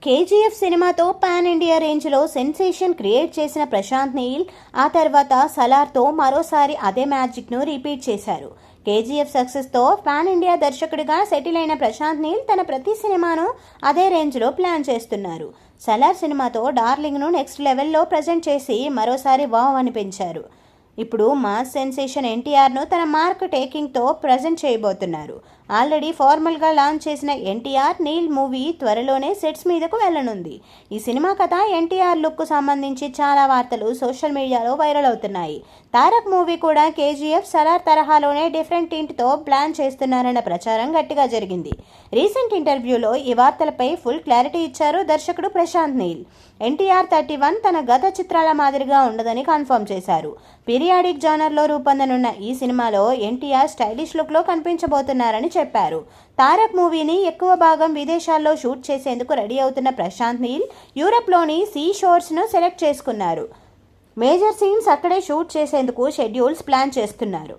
KGF సినిమాతో pan India రేంజ్లో sensation create చేసిన ప్రశాంత్ నీల్ ఆ తర్వాత సలార్తో మరోసారి అదే మ్యాజిక్ను రిపీట్ చేశారు. కేజీఎఫ్ సక్సెస్తో పాన్ ఇండియా దర్శకుడిగా సెటిల్ అయిన ప్రశాంత్ నీల్ తన ప్రతి సినిమాను అదే రేంజ్లో ప్లాన్ చేస్తున్నారు. సలార్ సినిమాతో డార్లింగ్ను నెక్స్ట్ లెవెల్లో ప్రజెంట్ చేసి మరోసారి వావ్ అనిపించారు. ఇప్పుడు మాస్ సెన్సేషన్ ఎన్టీఆర్ను తన మార్క్ టేకింగ్తో ప్రజెంట్ చేయబోతున్నారు. ఆల్రెడీ ఫార్మల్గా లాంచ్ చేసిన ఎన్టీఆర్ నీల్ మూవీ త్వరలోనే సెట్స్ మీదకు వెళ్లనుంది. ఈ సినిమా కథ ఎన్టీఆర్ లుక్కు సంబంధించి చాలా వార్తలు సోషల్ మీడియాలో వైరల్ అవుతున్నాయి. తారక్ మూవీ కూడా కేజీఎఫ్ సలార్ తరహాలోనే డిఫరెంట్ టింట్తో ప్లాన్ చేస్తున్నారన్న ప్రచారం గట్టిగా జరిగింది. రీసెంట్ ఇంటర్వ్యూలో ఈ వార్తలపై ఫుల్ క్లారిటీ ఇచ్చారు దర్శకుడు ప్రశాంత్ నీల్. ఎన్టీఆర్ 31 తన గత చిత్రాల మాదిరిగా ఉండదని కన్ఫర్మ్ చేశారు. పీరియాడిక్ జానర్లో రూపొందనున్న ఈ సినిమాలో ఎన్టీఆర్ స్టైలిష్ లుక్లో కనిపించబోతున్నారని చెప్పారు. తారక్ మూవీని ఎక్కువ భాగం విదేశాల్లో షూట్ చేసేందుకు రెడీ అవుతున్న ప్రశాంత్ నీల్ యూరప్లోని సీ షోర్స్ను సెలెక్ట్ చేసుకున్నారు. మేజర్ సీన్స్ అక్కడే షూట్ చేసేందుకు షెడ్యూల్స్ ప్లాన్ చేస్తున్నారు.